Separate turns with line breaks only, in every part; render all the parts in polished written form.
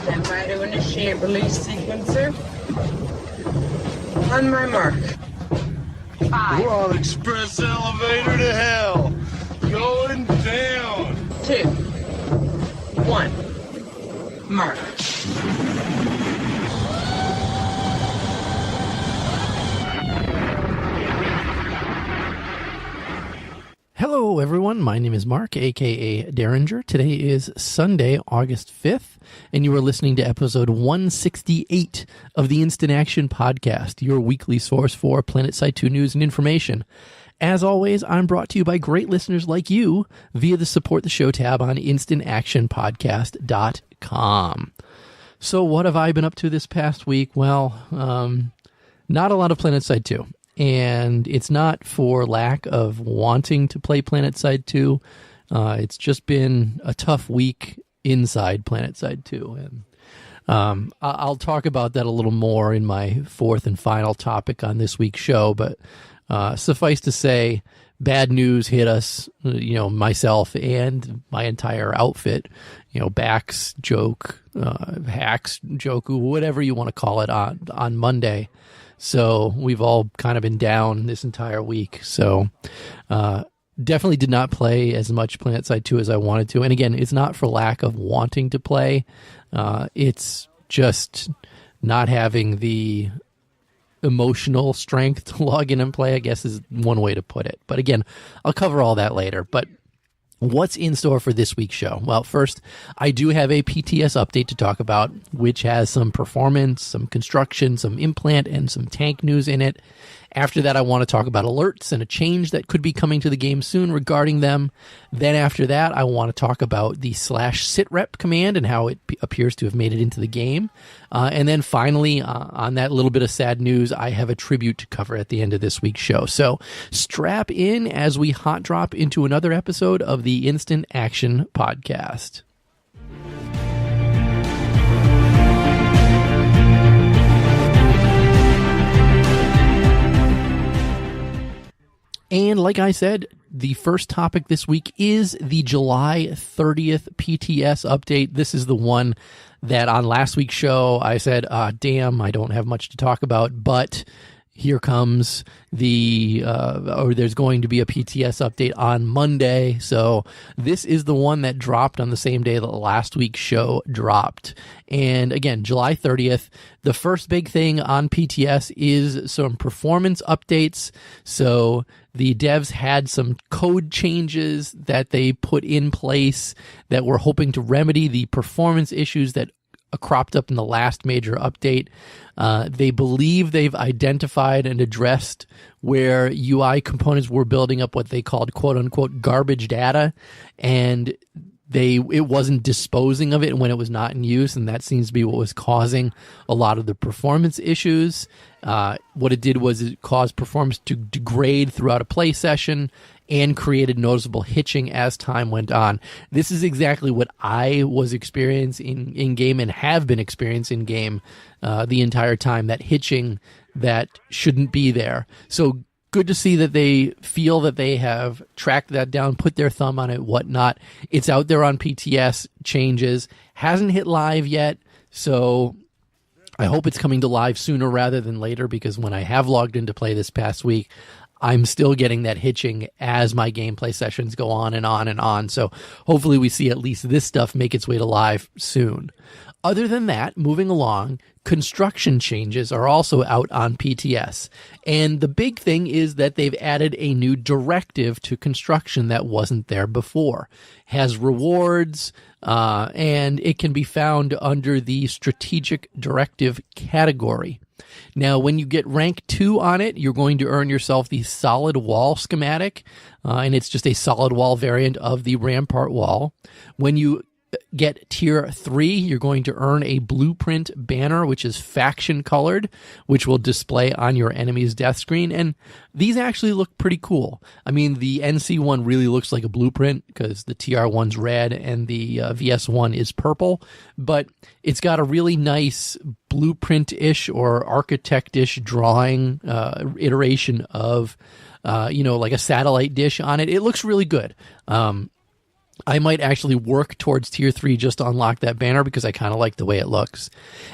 Stand by to initiate release sequencer. On my mark. 5.
We're on express elevator to hell. Going down.
2. 1. Mark.
Hello, everyone. My name is Mark, a.k.a. Derringer. Today is Sunday, August 5th, and you are listening to episode 168 of the Instant Action Podcast, your weekly source for Planetside 2 news and information. As always, I'm brought to you by great listeners like you via the Support the Show tab on instantactionpodcast.com. So what have I been up to this past week? Well, not a lot of Planetside 2. And it's not for lack of wanting to play Planetside 2. It's just been a tough week inside Planetside 2. And I'll talk about that a little more in my fourth and final topic on this week's show. But suffice to say, bad news hit us, myself and my entire outfit, Bax, Joke, Hacks, Joku, whatever you want to call it, on Monday. So we've all kind of been down this entire week. So definitely did not play as much Planetside 2 as I wanted to. And again, it's not for lack of wanting to play. It's just not having the emotional strength to log in and play, I guess is one way to put it. But again, I'll cover all that later. But what's in store for this week's show? Well, first, I do have a PTS update to talk about, which has some performance, some construction, some implant, and some tank news in it. After that, I want to talk about alerts and a change that could be coming to the game soon regarding them. Then after that, I want to talk about the /sitrep command and how it appears to have made it into the game. And then finally, on that little bit of sad news, I have a tribute to cover at the end of this week's show. So strap in as we hot drop into another episode of the Instant Action Podcast. And like I said, the first topic this week is the July 30th PTS update. This is the one that on last week's show I said, damn, I don't have much to talk about, but here comes there's going to be a PTS update on Monday. So this is the one that dropped on the same day that last week's show dropped. And again, July 30th, the first big thing on PTS is some performance updates. So the devs had some code changes that they put in place that were hoping to remedy the performance issues that cropped up in the last major update. They believe they've identified and addressed where UI components were building up what they called quote unquote garbage data, and it wasn't disposing of it when it was not in use, and that seems to be what was causing a lot of the performance issues. What it did was it caused performance to degrade throughout a play session and created noticeable hitching as time went on. This is exactly what I was experiencing in-game and have been experiencing in-game the entire time, that hitching that shouldn't be there. So good to see that they feel that they have tracked that down, put their thumb on it, whatnot. It's out there on PTS changes. Hasn't hit live yet, so I hope it's coming to live sooner rather than later, because when I have logged into play this past week, I'm still getting that hitching as my gameplay sessions go on and on and on. So hopefully we see at least this stuff make its way to live soon. Other than that, moving along, construction changes are also out on PTS. And the big thing is that they've added a new directive to construction that wasn't there before. Has rewards, and it can be found under the strategic directive category. Now, when you get rank 2 on it, you're going to earn yourself the solid wall schematic, and it's just a solid wall variant of the rampart wall. When you get tier 3, you're going to earn a blueprint banner, which is faction colored, which will display on your enemy's death screen. And these actually look pretty cool. I mean, the NC one really looks like a blueprint because the TR one's red and the VS one is purple, but it's got a really nice blueprint-ish or architect-ish drawing iteration of, like a satellite dish on it. It looks really good. I might actually work towards tier 3 just to unlock that banner because I kind of like the way it looks.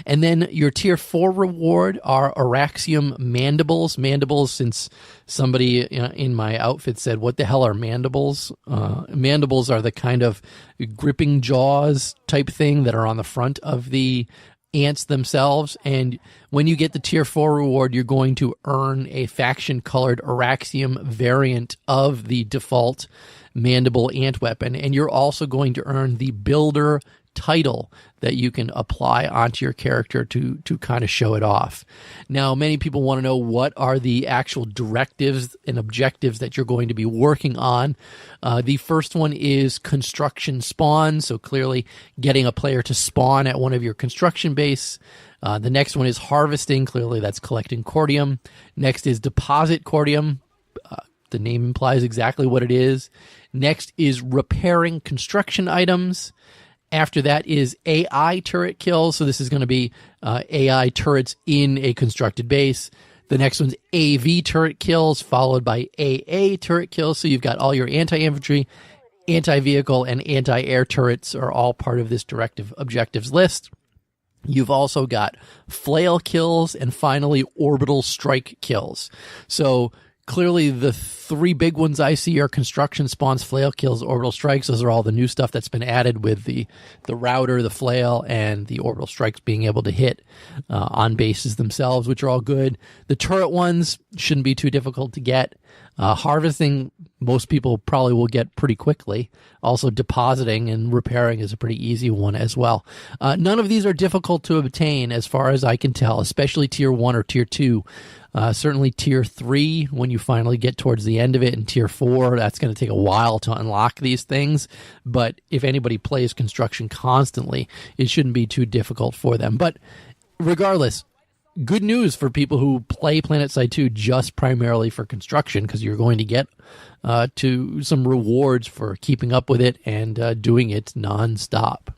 And then your tier 4 reward are Araxium mandibles. Mandibles, since somebody in my outfit said, what the hell are mandibles? Mandibles are the kind of gripping jaws type thing that are on the front of the ants themselves. And when you get the tier 4 reward, you're going to earn a faction colored Araxium variant of the default mandible ant weapon, and you're also going to earn the builder title that you can apply onto your character to kind of show it off. Now, many people want to know what are the actual directives and objectives that you're going to be working on. The first one is construction spawn, so clearly getting a player to spawn at one of your construction base. The next one is harvesting, clearly that's collecting cordium. Next is deposit cordium. The name implies exactly what it is. Next is repairing construction items. After that is AI turret kills. So this is going to be AI turrets in a constructed base. The next one's AV turret kills, followed by AA turret kills. So you've got all your anti-infantry, anti-vehicle, and anti-air turrets are all part of this directive objectives list. You've also got flail kills and finally orbital strike kills. So clearly, the three big ones I see are construction spawns, flail kills, orbital strikes. Those are all the new stuff that's been added with the router, the flail, and the orbital strikes being able to hit on bases themselves, which are all good. The turret ones shouldn't be too difficult to get. Harvesting, most people probably will get pretty quickly. Also, depositing and repairing is a pretty easy one as well. None of these are difficult to obtain as far as I can tell, especially tier 1 or tier 2. Certainly tier 3 when you finally get towards the end of it, and tier 4, that's going to take a while to unlock these things. But if anybody plays construction constantly, it shouldn't be too difficult for them. But regardless, good news for people who play Planetside 2 just primarily for construction, because you're going to get to some rewards for keeping up with it and doing it nonstop.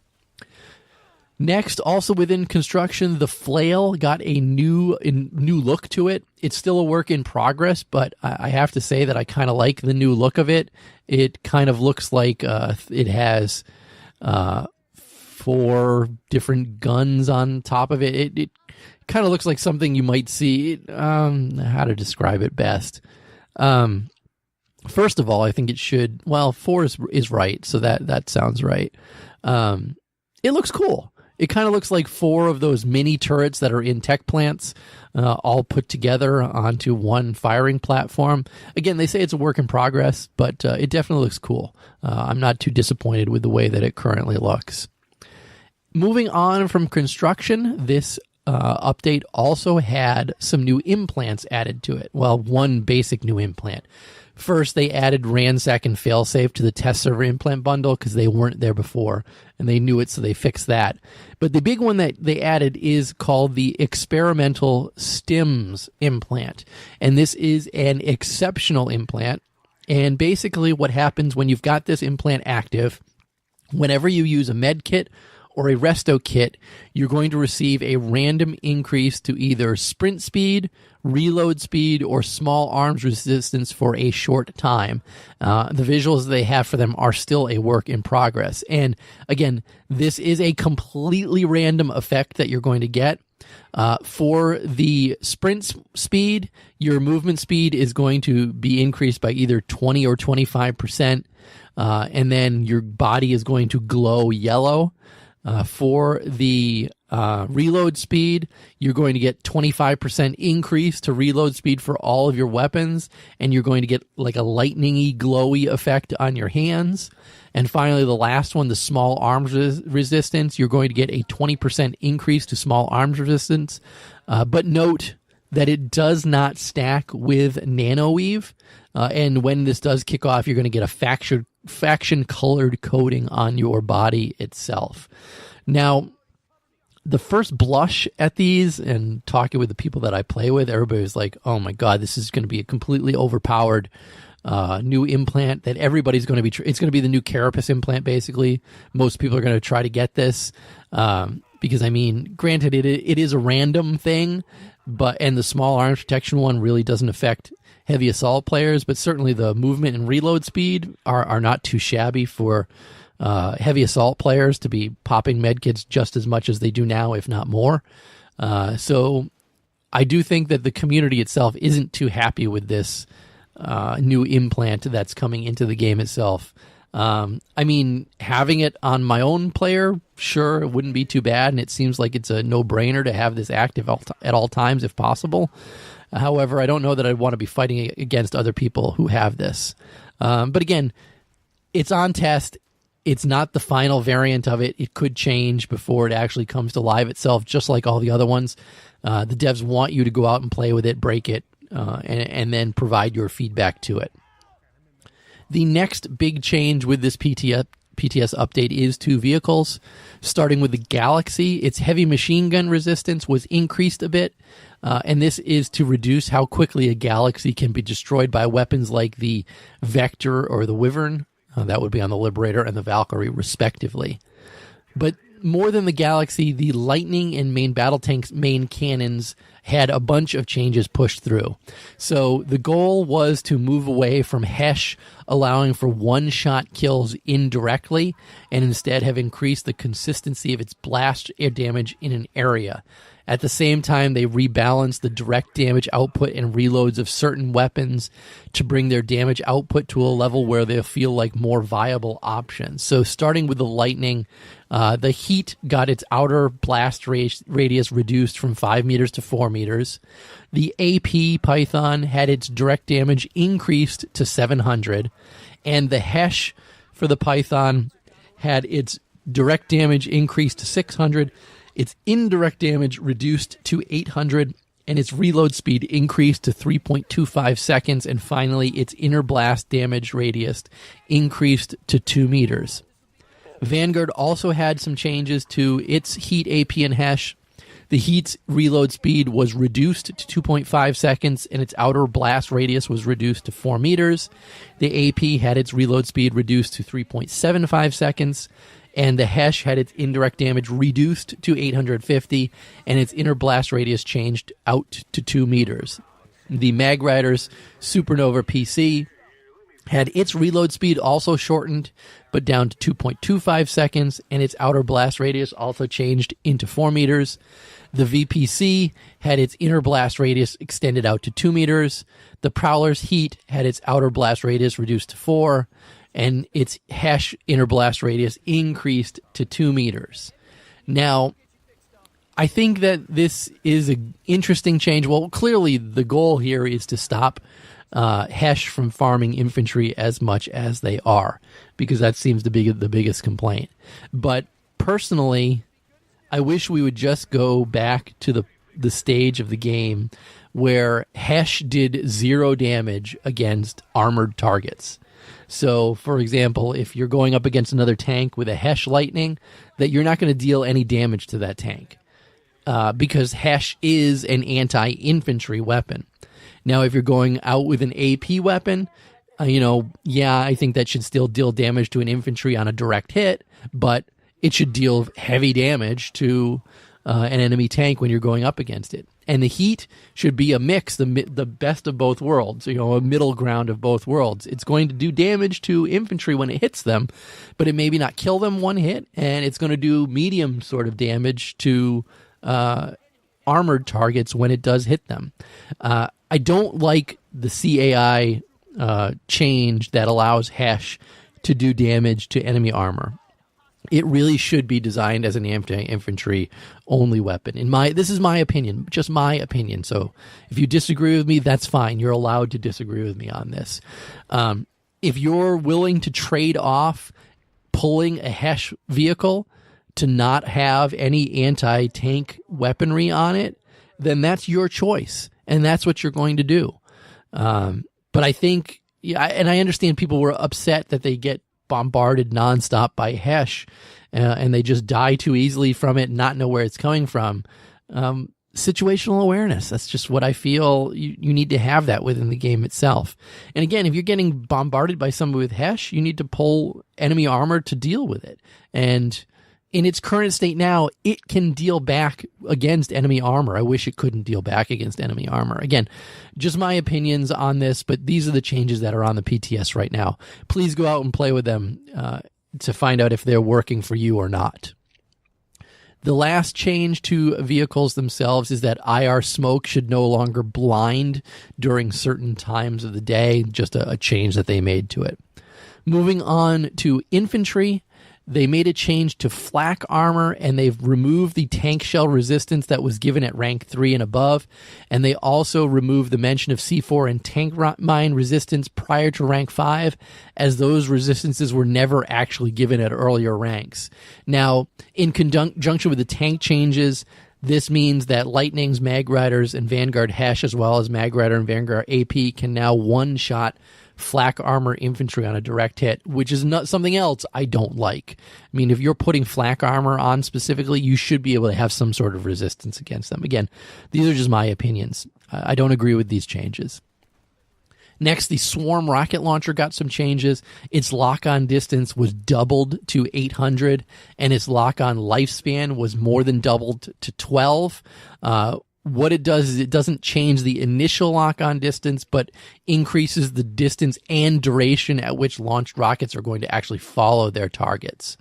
Next, also within construction, the flail got a new look to it. It's still a work in progress, but I have to say that I kind of like the new look of it. It kind of looks like it has 4 different guns on top of it. It kind of looks like something you might see. How to describe it best? First of all, I think it should. Well, 4 is right, so that sounds right. It looks cool. It kind of looks like 4 of those mini turrets that are in tech plants, all put together onto one firing platform. Again, they say it's a work in progress, but it definitely looks cool. I'm not too disappointed with the way that it currently looks. Moving on from construction, this update also had some new implants added to it. Well, one basic new implant. First, they added Ransack and Failsafe to the test server implant bundle because they weren't there before, and they knew it, so they fixed that. But the big one that they added is called the Experimental Stims implant, and this is an exceptional implant. And basically what happens when you've got this implant active, whenever you use a med kit or a resto kit, you're going to receive a random increase to either sprint speed, reload speed, or small arms resistance for a short time. The visuals they have for them are still a work in progress. And again, this is a completely random effect that you're going to get. For the sprint speed, your movement speed is going to be increased by either 20 or 25%, and then your body is going to glow yellow. For the reload speed, you're going to get 25% increase to reload speed for all of your weapons, and you're going to get like a lightning-y, glowy effect on your hands. And finally, the last one, the small arms resistance, you're going to get a 20% increase to small arms resistance. But note that it does not stack with nanoweave, and when this does kick off, you're going to get a faction colored coating on your body itself. Now, the first blush at these and talking with the people that I play with, everybody was like, oh my God, this is going to be a completely overpowered new implant that everybody's going to be, it's going to be the new Carapace implant, basically. Most people are going to try to get this because, I mean, granted, it is a random thing, and the small arms protection one really doesn't affect heavy assault players, but certainly the movement and reload speed are not too shabby for heavy assault players to be popping medkits just as much as they do now, if not more. So I do think that the community itself isn't too happy with this new implant that's coming into the game itself. I mean, having it on my own player, sure, it wouldn't be too bad, and it seems like it's a no-brainer to have this active at all times if possible. However, I don't know that I'd want to be fighting against other people who have this. But again, it's on test. It's not the final variant of it. It could change before it actually comes to live itself, just like all the other ones. The devs want you to go out and play with it, break it, and then provide your feedback to it. The next big change with this PTS update is to vehicles. Starting with the Galaxy, its heavy machine gun resistance was increased a bit, and this is to reduce how quickly a Galaxy can be destroyed by weapons like the Vector or the Wyvern. That would be on the Liberator and the Valkyrie, respectively. But more than the Galaxy, the Lightning and main battle tank's main cannons had a bunch of changes pushed through. So the goal was to move away from HESH allowing for one-shot kills indirectly, and instead have increased the consistency of its blast air damage in an area. At the same time, they rebalanced the direct damage output and reloads of certain weapons to bring their damage output to a level where they'll feel like more viable options. So starting with the Lightning, the Heat got its outer blast radius reduced from 5 meters to 4 meters. The AP Python had its direct damage increased to 700. And the HESH for the Python had its direct damage increased to 600. Its indirect damage reduced to 800, and its reload speed increased to 3.25 seconds, and finally its inner blast damage radius increased to 2 meters. Vanguard also had some changes to its Heat, AP, and HESH. The Heat's reload speed was reduced to 2.5 seconds, and its outer blast radius was reduced to 4 meters. The AP had its reload speed reduced to 3.75 seconds, and the HESH had its indirect damage reduced to 850, and its inner blast radius changed out to 2 meters. The Mag Rider's Supernova PC had its reload speed also shortened, but down to 2.25 seconds, and its outer blast radius also changed into 4 meters. The VPC had its inner blast radius extended out to 2 meters. The Prowler's Heat had its outer blast radius reduced to 4, and its HESH inner blast radius increased to 2 meters. Now, I think that this is an interesting change. Well, clearly the goal here is to stop HESH from farming infantry as much as they are, because that seems the biggest complaint. But personally, I wish we would just go back to the stage of the game where HESH did 0 damage against armored targets. So, for example, if you're going up against another tank with a HESH Lightning, that you're not going to deal any damage to that tank because HESH is an anti-infantry weapon. Now, if you're going out with an AP weapon, I think that should still deal damage to an infantry on a direct hit, but it should deal heavy damage to an enemy tank when you're going up against it. And the Heat should be a mix, the best of both worlds, a middle ground of both worlds. It's going to do damage to infantry when it hits them, but it maybe not kill them one hit, and it's going to do medium sort of damage to armored targets when it does hit them. I don't like the CAI change that allows HESH to do damage to enemy armor. It really should be designed as an anti-infantry only weapon. This is my opinion, just my opinion. So if you disagree with me, that's fine. You're allowed to disagree with me on this. If you're willing to trade off pulling a HESH vehicle to not have any anti-tank weaponry on it, then that's your choice, and that's what you're going to do. But I think, and I understand people were upset that they get bombarded nonstop by HESH, and they just die too easily from it and not know where it's coming from. Situational awareness, that's just what I feel you need to have that within the game itself. And again, if you're getting bombarded by somebody with HESH, you need to pull enemy armor to deal with it. And in its current state now, it can deal back against enemy armor. I wish it couldn't deal back against enemy armor. Again, just my opinions on this, but these are the changes that are on the PTS right now. Please go out and play with them. to find out if they're working for you or not. The last change to vehicles themselves is that IR smoke should no longer blind during certain times of the day, just a change that they made to it. Moving on to infantry, they made a change to flak armor, and they've removed the tank shell resistance that was given at rank 3 and above, and they also removed the mention of C4 and tank mine resistance prior to rank 5, as those resistances were never actually given at earlier ranks. Now, in conjunction with the tank changes, this means that Lightnings, Mag Riders, and Vanguard Hesh, as well as Mag Rider and Vanguard AP, can now one-shot flak armor infantry on a direct hit, which is not something else I don't like. I mean, if you're putting flak armor on specifically, you should be able to have some sort of resistance against them. Again, these are just my opinions. I don't agree with these changes. Next, the Swarm rocket launcher got some changes. Its lock-on distance was doubled to 800, and its lock-on lifespan was more than doubled to 12. What it does is it doesn't change the initial lock-on distance, but increases the distance and duration at which launched rockets are going to actually follow their targets.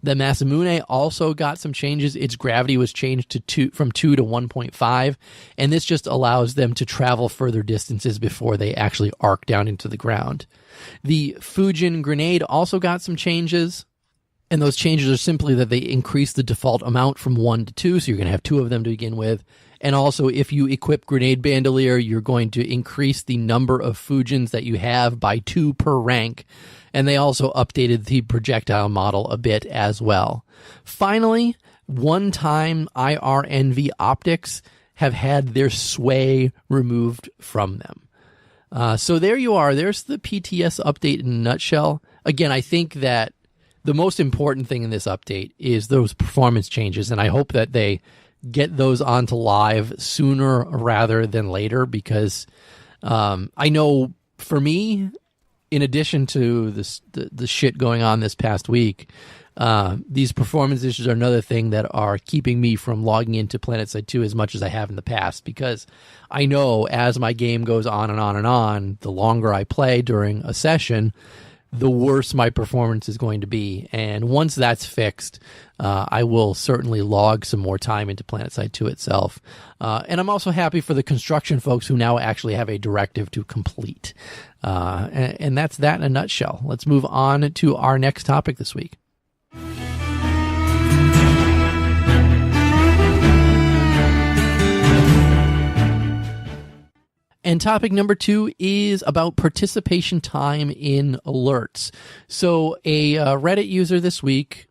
The Masamune also got some changes. Its gravity was changed from 2 to 1.5, and this just allows them to travel further distances before they actually arc down into the ground. The Fujin grenade also got some changes. And those changes are simply that they increase the default amount from 1 to 2, so you're going to have 2 of them to begin with. And also, if you equip Grenade Bandolier, you're going to increase the number of Fujins that you have by 2 per rank. And they also updated the projectile model a bit as well. Finally, one-time IRNV optics have had their sway removed from them. So there you are. There's the PTS update in a nutshell. Again, I think that the most important thing in this update is those performance changes, and I hope that they get those onto live sooner rather than later, because I know for me, in addition to the shit going on this past week, these performance issues are another thing that are keeping me from logging into Planetside 2 as much as I have in the past, because I know as my game goes on and on and on, the longer I play during a session, the worse my performance is going to be. And once that's fixed, I will certainly log some more time into Planetside 2 itself. And I'm also happy for the construction folks who now actually have a directive to complete. And that's that in a nutshell. Let's move on to our next topic this week. And topic number 2 is about participation time in alerts. So a Reddit user this week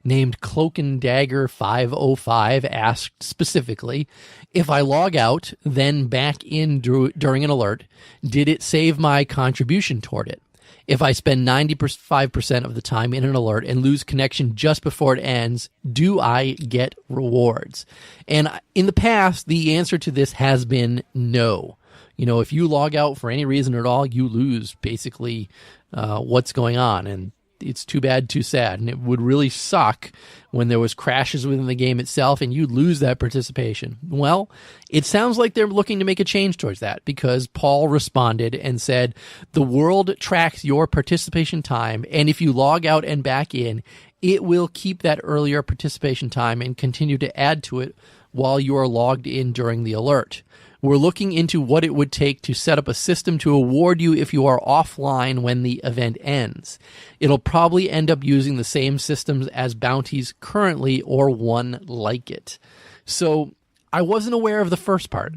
named Cloak and Dagger 505 asked specifically, if I log out, then back in during an alert, did it save my contribution toward it? If I spend 95% of the time in an alert and lose connection just before it ends, do I get rewards? And in the past, the answer to this has been no. You know, if you log out for any reason at all, you lose basically what's going on. And it's too bad, too sad. And it would really suck when there was crashes within the game itself and you lose that participation. Well, it sounds like they're looking to make a change towards that, because Paul responded and said, the world tracks your participation time, and if you log out and back in, it will keep that earlier participation time and continue to add to it while you are logged in during the alert. We're looking into what it would take to set up a system to award you if you are offline when the event ends. It'll probably end up using the same systems as bounties currently, or one like it. So I wasn't aware of the first part.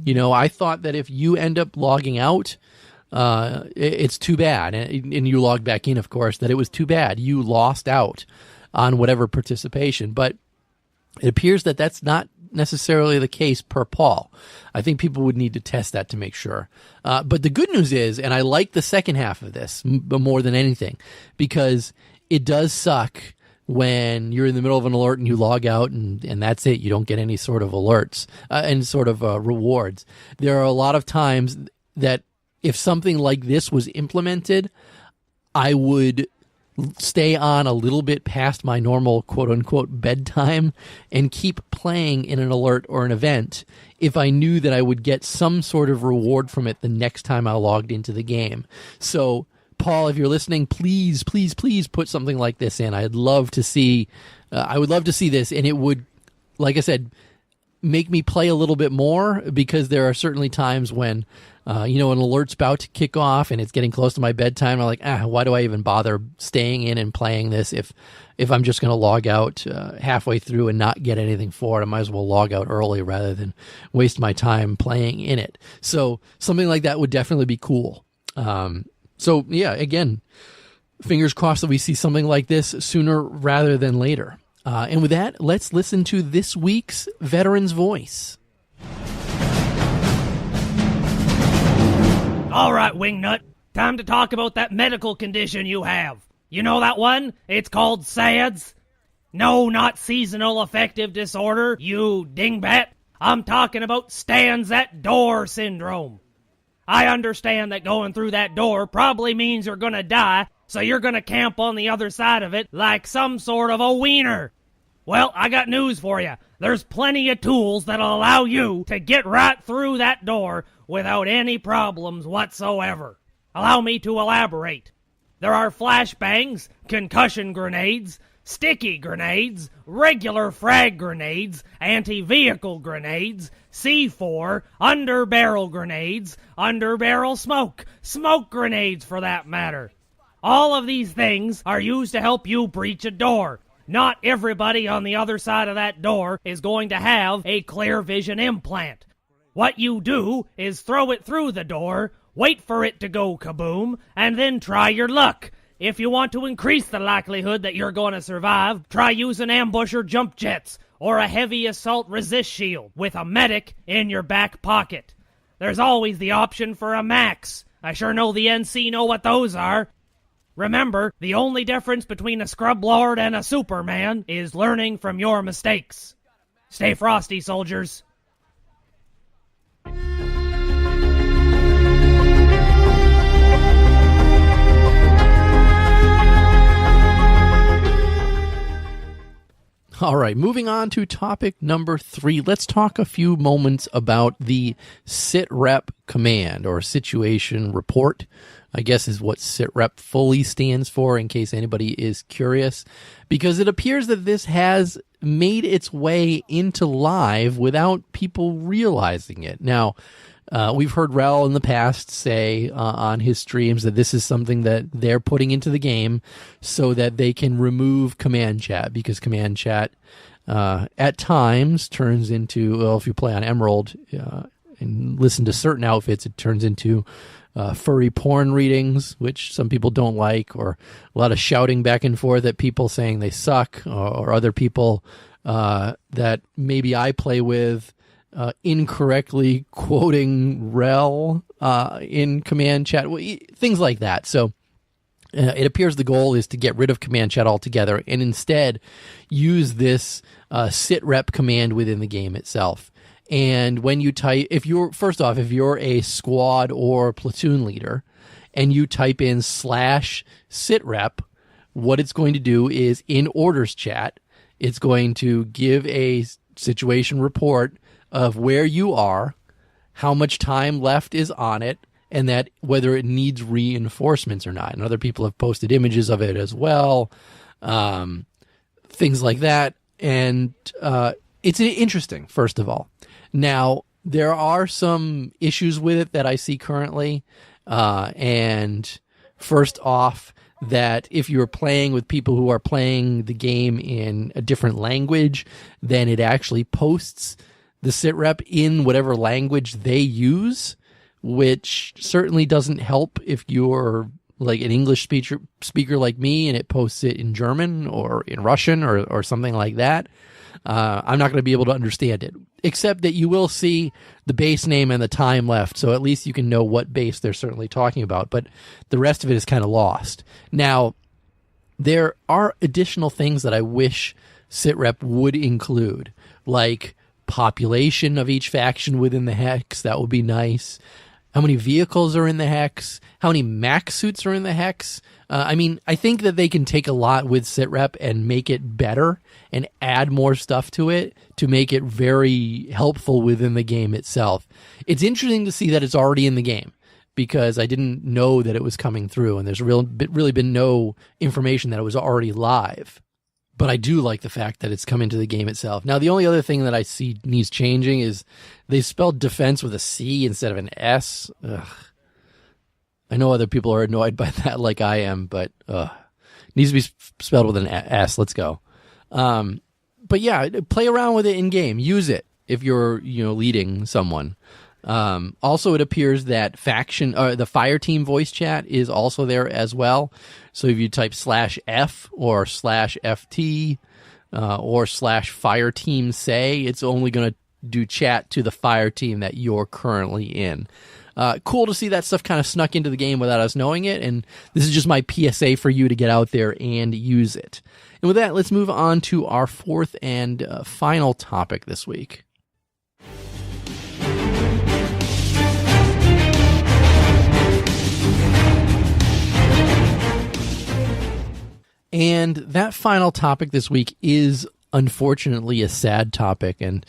You know, I thought that if you end up logging out, it's too bad. And you log back in, of course, that it was too bad. You lost out on whatever participation. But it appears that that's not necessarily the case per Paul. I think people would need to test that to make sure. But the good news is, and I like the second half of this more than anything, because it does suck when you're in the middle of an alert and you log out and that's it. You don't get any sort of alerts and sort of rewards. There are a lot of times that if something like this was implemented, I would stay on a little bit past my normal quote-unquote bedtime and keep playing in an alert or an event if I knew that I would get some sort of reward from it the next time I logged into the game. So Paul, if you're listening, please put something like this in. I would love to see this, and it would, like I said, make me play a little bit more, because there are certainly times when an alert's about to kick off and it's getting close to my bedtime. I'm like, why do I even bother staying in and playing this if I'm just going to log out halfway through and not get anything for it? I might as well log out early rather than waste my time playing in it. So something like that would definitely be cool. So yeah, again, fingers crossed that we see something like this sooner rather than later. And with that, let's listen to this week's Veteran's Voice.
All right, Wingnut, time to talk about that medical condition you have. You know that one? It's called SADS. No, not seasonal affective disorder, you dingbat. I'm talking about stands at door syndrome. I understand that going through that door probably means you're gonna die, so you're gonna camp on the other side of it like some sort of a wiener. Well, I got news for you. There's plenty of tools that'll allow you to get right through that door without any problems whatsoever. Allow me to elaborate. There are flashbangs, concussion grenades, sticky grenades, regular frag grenades, anti-vehicle grenades, C4, under-barrel grenades, under-barrel smoke grenades for that matter. All of these things are used to help you breach a door. Not everybody on the other side of that door is going to have a clear vision implant. What you do is throw it through the door, wait for it to go kaboom, and then try your luck. If you want to increase the likelihood that you're going to survive, try using ambusher jump jets or a heavy assault resist shield with a medic in your back pocket. There's always the option for a max. I sure know the NC know what those are. Remember, the only difference between a scrub lord and a Superman is learning from your mistakes. Stay frosty, soldiers.
All right, moving on to topic number 3. Let's talk a few moments about the Sitrep command, or situation report, I guess is what Sitrep fully stands for, in case anybody is curious, because it appears that this has made its way into live without people realizing it. Now, we've heard Rel in the past say on his streams that this is something that they're putting into the game so that they can remove command chat, because command chat at times turns into, well, if you play on Emerald and listen to certain outfits, it turns into furry porn readings, which some people don't like, or a lot of shouting back and forth at people saying they suck, or other people that maybe I play with incorrectly quoting Rel in command chat, things like that. So it appears the goal is to get rid of command chat altogether and instead use this sitrep command within the game itself. And when you type, if you're a squad or platoon leader and you type in /sitrep, what it's going to do is in orders chat, it's going to give a situation report of where you are, how much time left is on it, and that whether it needs reinforcements or not. And other people have posted images of it as well, things like that. And it's interesting, first of all. Now, there are some issues with it that I see currently. And first off, that if you're playing with people who are playing the game in a different language, then it actually posts the sitrep in whatever language they use, which certainly doesn't help if you're like an English speaker like me and it posts it in German or in Russian or something like that. I'm not going to be able to understand it, except that you will see the base name and the time left, so at least you can know what base they're certainly talking about, but the rest of it is kind of lost. Now, there are additional things that I wish sitrep would include, like population of each faction within the hex. That would be nice. How many vehicles are in the hex? How many max suits are in the hex? I mean, I think that they can take a lot with sitrep and make it better and add more stuff to it to make it very helpful within the game itself. It's interesting to see that it's already in the game. because I didn't know that it was coming through, and there's really been no information that it was already live. But I do like the fact that it's come into the game itself. Now, the only other thing that I see needs changing is they spelled defense with a C instead of an S. Ugh. I know other people are annoyed by that like I am, but it needs to be spelled with an S. Let's go. But yeah, play around with it in game. Use it if you're leading someone. Also, it appears that the fire team voice chat is also there as well. So if you type /F or /FT or /fire team say, it's only going to do chat to the fire team that you're currently in. Cool to see that stuff kind of snuck into the game without us knowing it. And this is just my PSA for you to get out there and use it. And with that, let's move on to our fourth and final topic this week. And that final topic this week is unfortunately a sad topic, and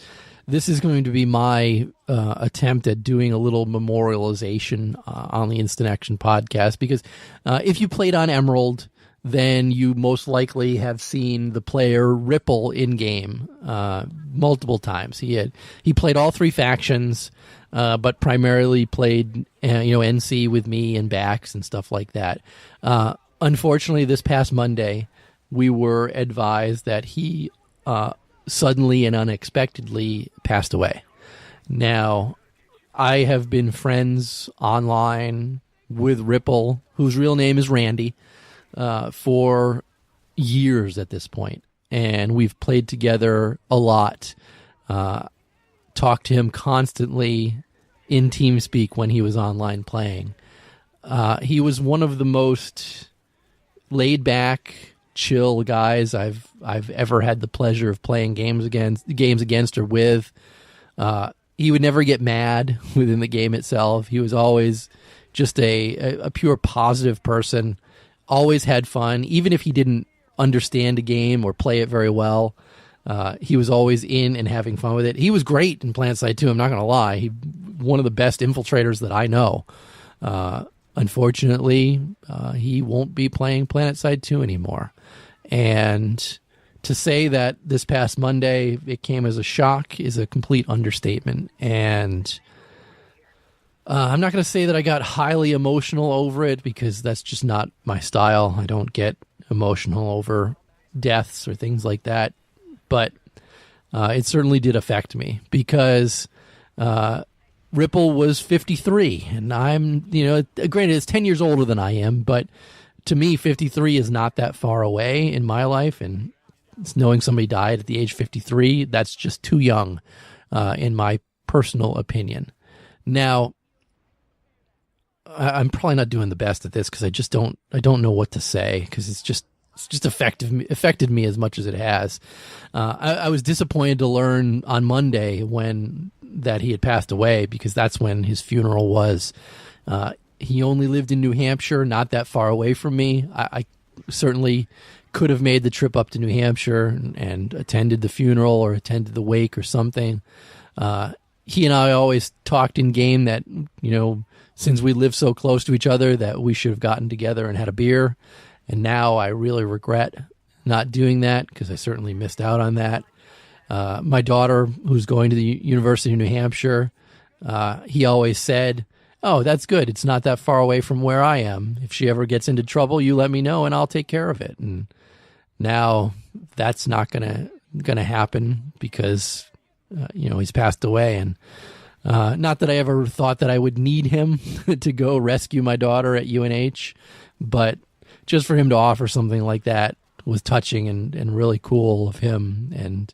this is going to be my attempt at doing a little memorialization on the Instant Action podcast, because if you played on Emerald, then you most likely have seen the player Rlpple in-game multiple times. He played all three factions, but primarily played NC with me and Bax and stuff like that. Unfortunately, this past Monday, we were advised that he suddenly and unexpectedly passed away. Now, I have been friends online with Rlpple, whose real name is Randy, for years at this point. And we've played together a lot, talked to him constantly in TeamSpeak when he was online playing. He was one of the most laid back, chill guys I've ever had the pleasure of playing games against or with. He would never get mad within the game itself. He was always just a pure positive person. Always had fun, even if he didn't understand a game or play it very well. He was always in and having fun with it. He was great in Planetside too. I'm not going to lie. He one of the best infiltrators that I know. Unfortunately, he won't be playing Planetside 2 anymore. And to say that this past Monday it came as a shock is a complete understatement. And I'm not going to say that I got highly emotional over it, because that's just not my style. I don't get emotional over deaths or things like that. But it certainly did affect me, because Rlpple was 53, and I'm, granted, it's 10 years older than I am, but to me, 53 is not that far away in my life, and knowing somebody died at the age 53, that's just too young, in my personal opinion. Now, I'm probably not doing the best at this, because I don't know what to say, because it's just affected me as much as it has. I was disappointed to learn on Monday that he had passed away, because that's when his funeral was. He only lived in New Hampshire, not that far away from me. I certainly could have made the trip up to New Hampshire and attended the funeral or attended the wake or something. He and I always talked in game that, since we live so close to each other, that we should have gotten together and had a beer. And now I really regret not doing that, because I certainly missed out on that. My daughter, who's going to the University of New Hampshire, he always said, "Oh, that's good. It's not that far away from where I am. If she ever gets into trouble, you let me know and I'll take care of it." And now that's not gonna happen, because he's passed away. And not that I ever thought that I would need him to go rescue my daughter at UNH, but just for him to offer something like that was touching and really cool of him. And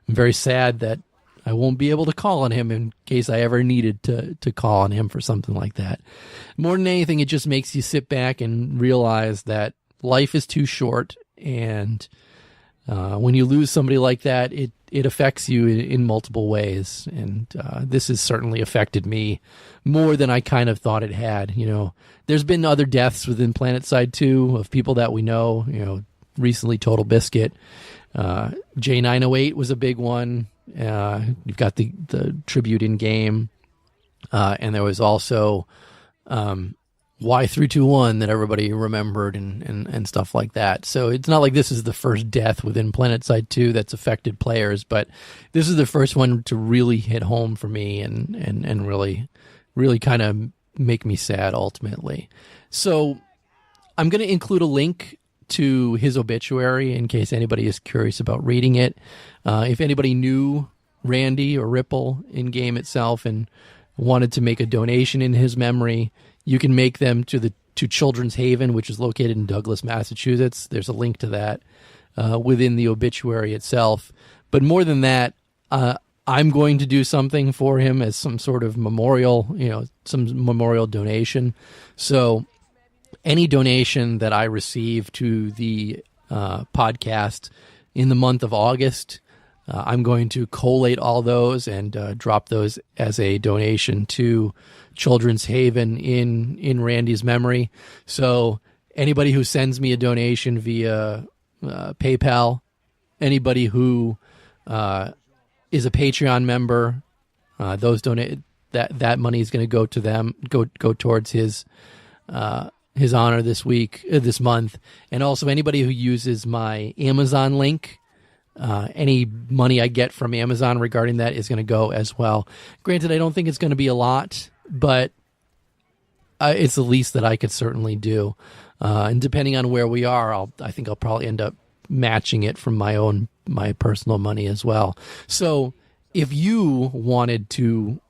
I'm very sad that I won't be able to call on him in case I ever needed to call on him for something like that. More than anything, it just makes you sit back and realize that life is too short. And when you lose somebody like that, it affects you in multiple ways. And this has certainly affected me more than I kind of thought it had. There's been other deaths within Planetside 2 of people that we know, recently Total Biscuit. J908 was a big one. You've got the tribute in game. And there was also Y321 that everybody remembered and stuff like that. So it's not like this is the first death within Planetside 2 that's affected players, but this is the first one to really hit home for me and really, really kind of make me sad ultimately. So I'm going to include a link to his obituary in case anybody is curious about reading it. If anybody knew Randy or Rlpple in game itself and wanted to make a donation in his memory, you can make them to Children's Haven, which is located in Douglas, Massachusetts. There's a link to that within the obituary itself. But more than that, I'm going to do something for him as some sort of memorial, some memorial donation. So any donation that I receive to the podcast in the month of August, I'm going to collate all those and drop those as a donation to Children's Haven in Randy's memory. So anybody who sends me a donation via PayPal, anybody who is a Patreon member, those donate that money is going to go to them, go towards his honor this month, and also anybody who uses my Amazon link. Any money I get from Amazon regarding that is going to go as well. Granted, I don't think it's going to be a lot, but it's the least that I could certainly do. And depending on where we are, I think I'll probably end up matching it from my personal money as well. So if you wanted to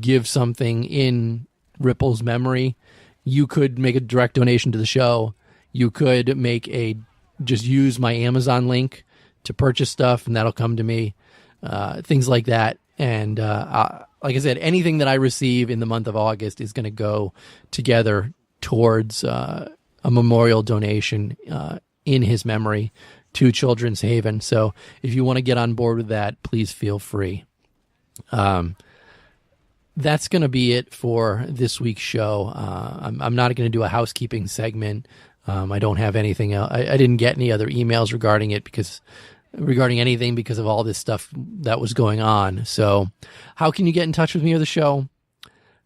give something in Rlpple's memory, you could make a direct donation to the show. You could just use my Amazon link to purchase stuff, and that'll come to me, things like that. And like I said, anything that I receive in the month of August is going to go together towards a memorial donation in his memory to Children's Haven. So if you want to get on board with that, please feel free. That's going to be it for this week's show. I'm not going to do a housekeeping segment. I don't have anything else. I didn't get any other emails regarding anything because of all this stuff that was going on. So how can you get in touch with me or the show?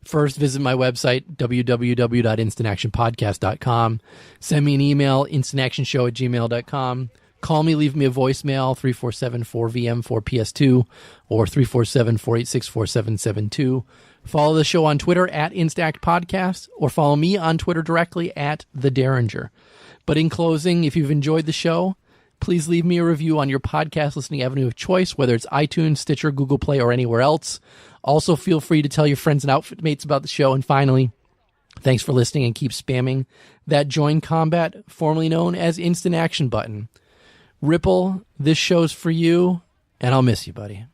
First, visit my website, www.instantactionpodcast.com. Send me an email, instantactionshow@gmail.com. Call me, leave me a voicemail, 347-4VM4PS2 or 347-486-4772. Follow the show on Twitter @InstactPodcast or follow me on Twitter directly @TheDerringer. But in closing, if you've enjoyed the show, please leave me a review on your podcast listening avenue of choice, whether it's iTunes, Stitcher, Google Play, or anywhere else. Also, feel free to tell your friends and outfit mates about the show. And finally, thanks for listening and keep spamming that Join Combat, formerly known as Instant Action button. Rlpple, this show's for you, and I'll miss you, buddy.